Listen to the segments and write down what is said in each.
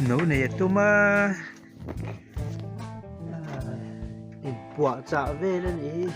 nấu này tôi mà bỏ chả về lên ý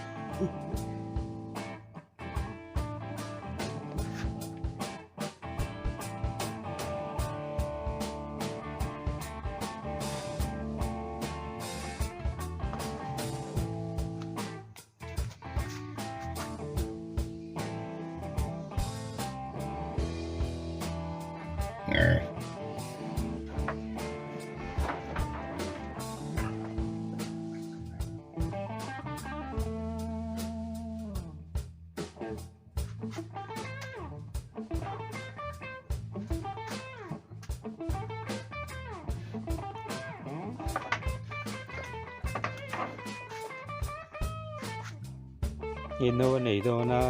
ino này đó na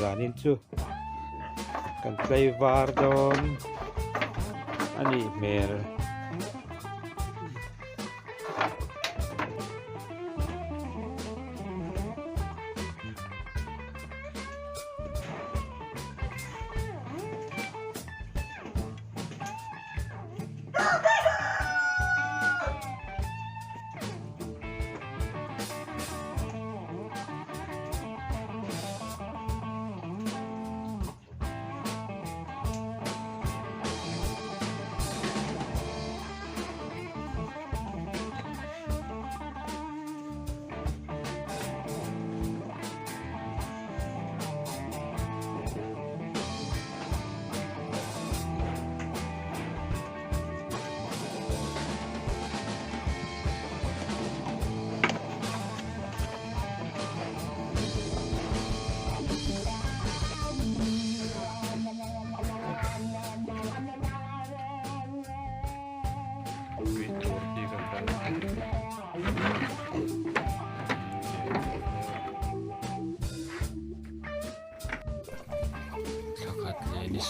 zanin chu kan play var don ani mer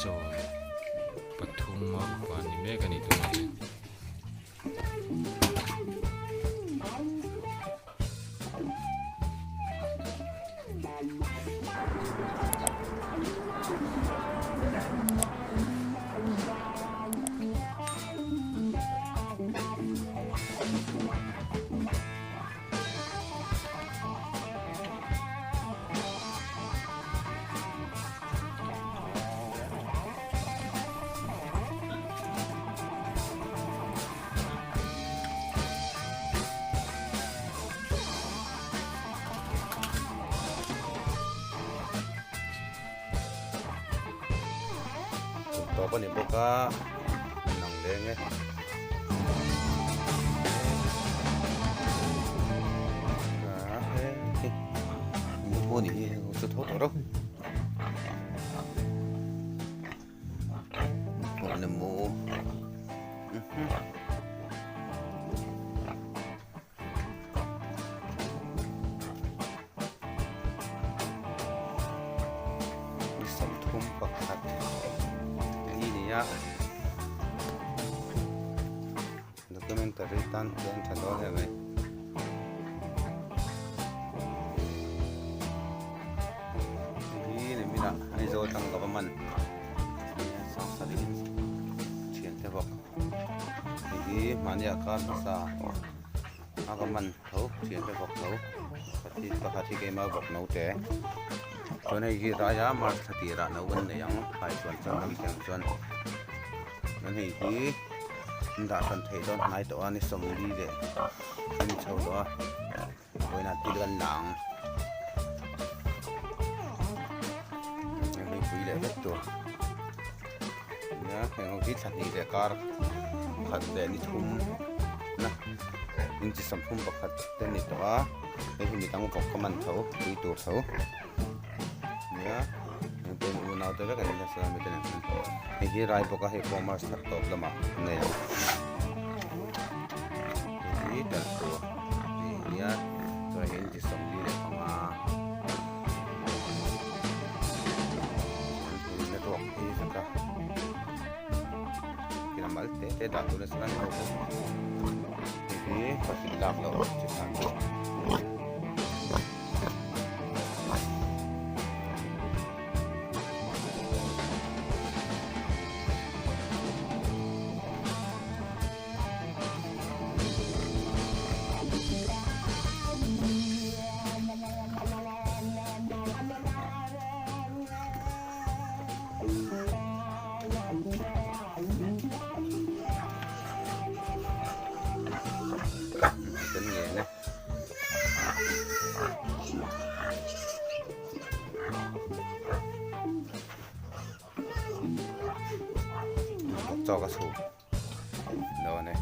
so pathum ma pani me kani tu to pa ni boka nang lenge thì sự thốt ở đâu một là mù sắm thum bạc hạt ini nih ya documentary tan dan channel ya mai ini mina ai zo tang government sa salin thian te bok ini mania ka sa government tho thian te bok tho pakati ke ma bok no te cho nên khi raya mar thati ra no wan ne yang pai chuan chang lam chang chuan nan hei hi da san thei don nai to ani som li de ni chho do oina tilan lang ni pui le to ya heng hi thati de kar khat de ni thum na in chi sam thum pakhat te ni to a ei hi mi tang pok kaman tho tui tur tho yaเป็นอุณาตัวก็ยังสามเป็นไอ้ที่รายปกติคอมมาร์สตัดต่อละมาเนี่ยนี่แต่ตัวนี่yaตัวเห็นที่สมดีเลยมาในตัวที่สักการที่น้ำมันเตะดับตัวนั้นสั่งเรานี่ก็สิลักเราจะทำตัวเป็นไงนะจอกระสุนโดนเลย